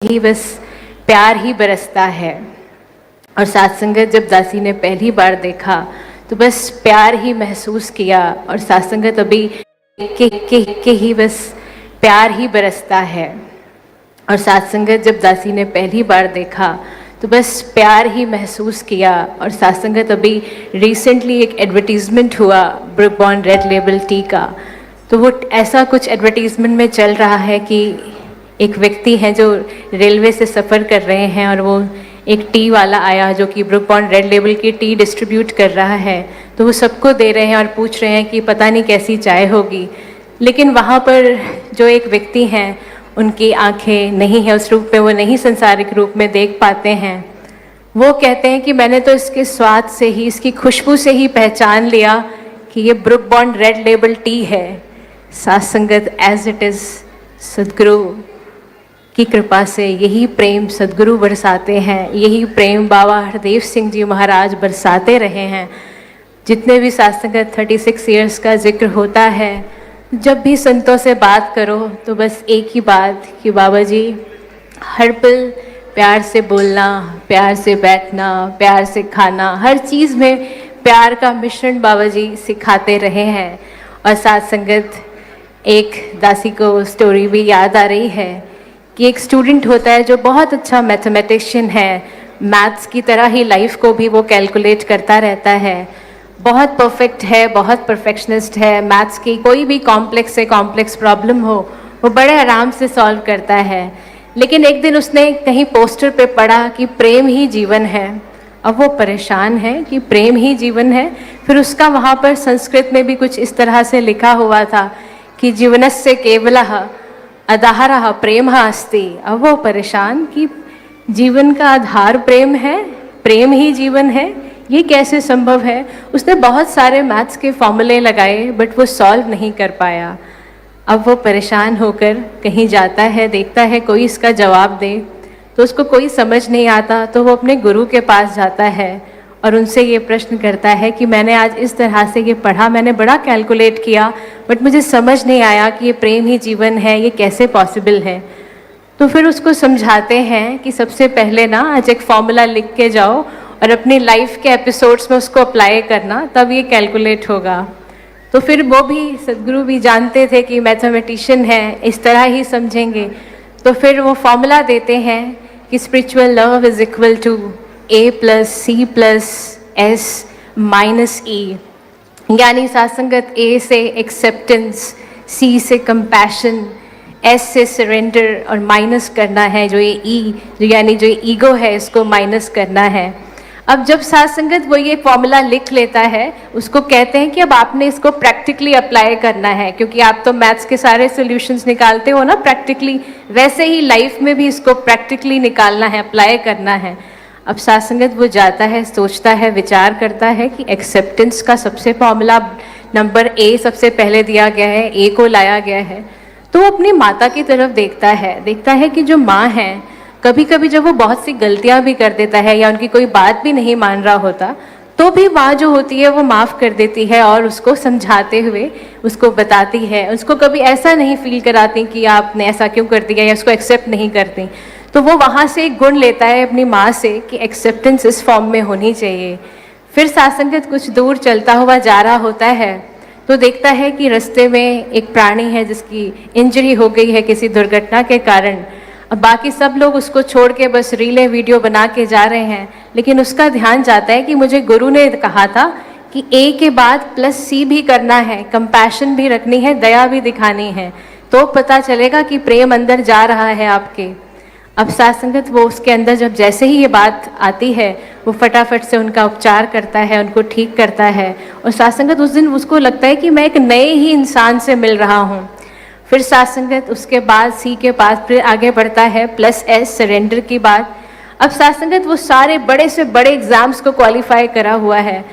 ही बस प्यार ही बरसता है। और साथ संगत जब दासी ने पहली बार देखा तो बस प्यार ही महसूस किया। और साथ संगत अभी के ही बस प्यार ही बरसता है। और साथ संगत जब दासी ने पहली बार देखा तो बस प्यार ही महसूस किया। और साथ संगत अभी रिसेंटली एक एडवर्टीजमेंट हुआ book bond red label T का, तो वो ऐसा कुछ एडवर्टीजमेंट में चल रहा है कि एक व्यक्ति हैं जो रेलवे से सफ़र कर रहे हैं और वो एक टी वाला आया जो कि ब्रुक बॉन्ड रेड लेबल की टी डिस्ट्रीब्यूट कर रहा है, तो वो सबको दे रहे हैं और पूछ रहे हैं कि पता नहीं कैसी चाय होगी। लेकिन वहाँ पर जो एक व्यक्ति हैं उनकी आंखें नहीं है उस रूप में, वो नहीं संसारिक रूप में देख पाते हैं। वो कहते हैं कि मैंने तो इसके स्वाद से ही, इसकी खुशबू से ही पहचान लिया कि ये book bond red label T है। साथ संगत एज इट इज़ सदगुरु की कृपा से यही प्रेम सदगुरु बरसाते हैं, यही प्रेम बाबा हरदेव सिंह जी महाराज बरसाते रहे हैं। जितने भी साथ संगत 36 ईयर्स का जिक्र होता है, जब भी संतों से बात करो तो बस एक ही बात कि बाबा जी हर पल प्यार से बोलना, प्यार से बैठना, प्यार से खाना, हर चीज़ में प्यार का मिश्रण बाबा जी सिखाते रहे हैं। और साथ संगत एक दासी को स्टोरी भी याद आ रही है कि एक स्टूडेंट होता है जो बहुत अच्छा मैथमेटिशियन है, मैथ्स की तरह ही लाइफ को भी वो कैलकुलेट करता रहता है, बहुत परफेक्ट है, बहुत परफेक्शनिस्ट है, मैथ्स की कोई भी कॉम्प्लेक्स से कॉम्प्लेक्स प्रॉब्लम हो वो बड़े आराम से सॉल्व करता है। लेकिन एक दिन उसने कहीं पोस्टर पे पढ़ा कि प्रेम ही जीवन है। अब वो परेशान है कि प्रेम ही जीवन है। फिर उसका वहाँ पर संस्कृत में भी कुछ इस तरह से लिखा हुआ था कि जीवनस्य केवलः आधारः प्रेमः अस्ति। अब वो परेशान कि जीवन का आधार प्रेम है, प्रेम ही जीवन है, ये कैसे संभव है। उसने बहुत सारे मैथ्स के फॉर्मूले लगाए बट वो सॉल्व नहीं कर पाया। अब वो परेशान होकर कहीं जाता है, देखता है कोई इसका जवाब दे, तो उसको कोई समझ नहीं आता, तो वो अपने गुरु के पास जाता है और उनसे ये प्रश्न करता है कि मैंने आज इस तरह से ये पढ़ा, मैंने बड़ा कैलकुलेट किया बट मुझे समझ नहीं आया कि ये प्रेम ही जीवन है, ये कैसे पॉसिबल है। तो फिर उसको समझाते हैं कि सबसे पहले ना आज एक फॉर्मूला लिख के जाओ और अपनी लाइफ के एपिसोड्स में उसको अप्लाई करना, तब ये कैलकुलेट होगा। तो फिर वो भी सदगुरु भी जानते थे कि मैथमेटिशियन है, इस तरह ही समझेंगे, तो फिर वो फॉर्मूला देते हैं कि spiritual love is equal to A plus C plus S minus E. यानी सात्संगत A से एक्सेप्टेंस, C से कंपैशन, S से सरेंडर और माइनस करना है जो ये E यानी जो ईगो है इसको माइनस करना है। अब जब सात्संगत वो ये फॉर्मूला लिख लेता है, उसको कहते हैं कि अब आपने इसको प्रैक्टिकली अप्लाई करना है, क्योंकि आप तो मैथ्स के सारे सॉल्यूशंस निकालते हो ना प्रैक्टिकली, वैसे ही लाइफ में भी इसको प्रैक्टिकली निकालना है, अप्लाई करना है। अब सात्संगत वो जाता है, सोचता है, विचार करता है कि एक्सेप्टेंस का सबसे फॉर्मूला नंबर A सबसे पहले दिया गया है, A को लाया गया है। तो वो अपनी माता की तरफ देखता है कि जो माँ है, कभी कभी जब वो बहुत सी गलतियाँ भी कर देता है या उनकी कोई बात भी नहीं मान रहा होता, तो भी माँ जो होती है वो माफ़ कर देती है और उसको समझाते हुए उसको बताती है, उसको कभी ऐसा नहीं फील कराती कि आपने ऐसा क्यों कर दिया या उसको एक्सेप्ट नहीं करती। तो वो वहाँ से एक गुण लेता है अपनी माँ से कि एक्सेप्टेंस इस फॉर्म में होनी चाहिए। फिर सात्संगत कुछ दूर चलता हुआ जा रहा होता है तो देखता है कि रास्ते में एक प्राणी है जिसकी इंजरी हो गई है किसी दुर्घटना के कारण। अब बाकी सब लोग उसको छोड़ के बस रीले वीडियो बना के जा रहे हैं, लेकिन उसका ध्यान जाता है कि मुझे गुरु ने कहा था कि A के बाद प्लस C भी करना है, कंपैशन भी रखनी है, दया भी दिखानी है, तो पता चलेगा कि प्रेम अंदर जा रहा है आपके। अब सात्संगत वो उसके अंदर जब जैसे ही ये बात आती है वो फटाफट से उनका उपचार करता है, उनको ठीक करता है। और सात्संगत उस दिन उसको लगता है कि मैं एक नए ही इंसान से मिल रहा हूँ। फिर सात्संगत उसके बाद C के पास फिर आगे बढ़ता है प्लस S सरेंडर की बात। अब सात्संगत वो सारे बड़े से बड़े एग्ज़ाम्स को क्वालिफाई करा हुआ है,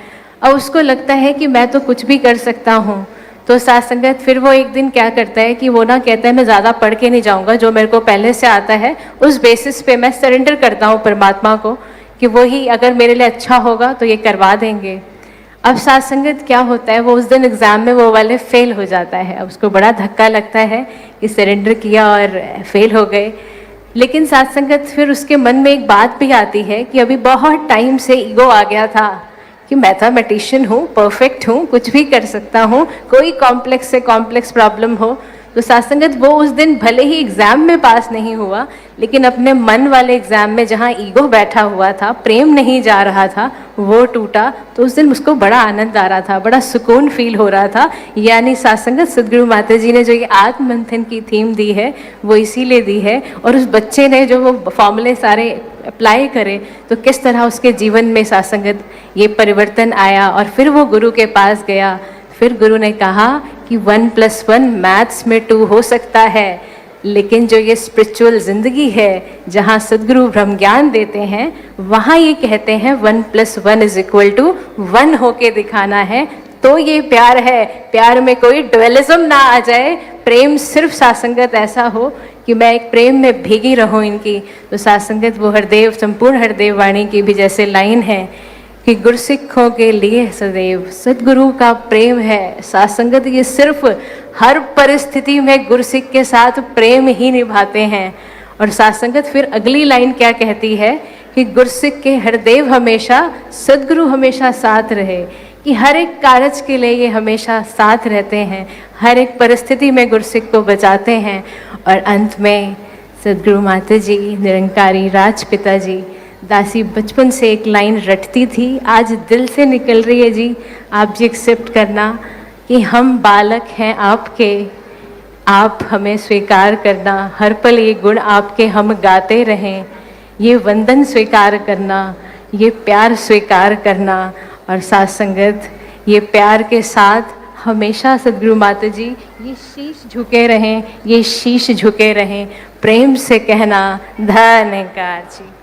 अब उसको लगता है कि मैं तो कुछ भी कर सकता हूँ। तो सात्संगत फिर वो एक दिन क्या करता है कि वो ना कहता है मैं ज़्यादा पढ़ के नहीं जाऊँगा, जो मेरे को पहले से आता है उस बेसिस पे मैं सरेंडर करता हूँ परमात्मा को कि वही अगर मेरे लिए अच्छा होगा तो ये करवा देंगे। अब सात्संगत क्या होता है, वो उस दिन एग्ज़ाम में वो वाले फेल हो जाता है। अब उसको बड़ा धक्का लगता है कि सरेंडर किया और फेल हो गए। लेकिन साथ संगत फिर उसके मन में एक बात भी आती है कि अभी बहुत टाइम से ईगो आ गया था कि मैथमेटिशियन हूँ, परफेक्ट हूँ, कुछ भी कर सकता हूँ, कोई कॉम्प्लेक्स से कॉम्प्लेक्स प्रॉब्लम हो। तो सात्संगत वो उस दिन भले ही एग्जाम में पास नहीं हुआ, लेकिन अपने मन वाले एग्जाम में जहाँ ईगो बैठा हुआ था, प्रेम नहीं जा रहा था, वो टूटा। तो उस दिन उसको बड़ा आनंद आ रहा था, बड़ा सुकून फील हो रहा था। यानी सात्संगत सदगुरु माता जी ने जो ये आत्ममंथन की थीम दी है वो इसीलिए दी है। और उस बच्चे ने जो वो फॉर्मूले सारे अप्लाई करे तो किस तरह उसके जीवन में सात्संगत ये परिवर्तन आया। और फिर वो गुरु के पास गया, फिर गुरु ने कहा कि 1+1 मैथ्स में 2 हो सकता है, लेकिन जो ये स्पिरिचुअल जिंदगी है जहाँ सदगुरु ब्रह्म ज्ञान देते हैं, वहाँ ये कहते हैं 1+1 होके दिखाना है। तो ये प्यार है, प्यार में कोई ड्वेलिज्म ना आ जाए, प्रेम सिर्फ सात्संगत ऐसा हो कि मैं एक प्रेम में भीगी रहूं इनकी। तो सात्संगत वो हरदेव, संपूर्ण हरदेव वाणी की भी जैसे लाइन है कि गुरसिखों के लिए सदैव सदगुरु का प्रेम है। सात्संगत ये सिर्फ हर परिस्थिति में गुरसिख के साथ प्रेम ही निभाते हैं। और सात्संगत फिर अगली लाइन क्या कहती है कि गुरसिख के हरदेव हमेशा, सदगुरु हमेशा साथ रहे, कि हर एक कारज के लिए ये हमेशा साथ रहते हैं, हर एक परिस्थिति में गुरसिख को बचाते हैं। और अंत में सदगुरु माता जी, निरंकारी राजपिता जी, दासी बचपन से एक लाइन रटती थी, आज दिल से निकल रही है जी, आप जी एक्सेप्ट करना कि हम बालक हैं आपके, आप हमें स्वीकार करना, हर पल ये गुण आपके हम गाते रहें, ये वंदन स्वीकार करना, ये प्यार स्वीकार करना। और साथ संगत ये प्यार के साथ हमेशा सदगुरु माता जी ये शीश झुके रहें, ये शीश झुके रहें, प्रेम से कहना धन्यकार जी।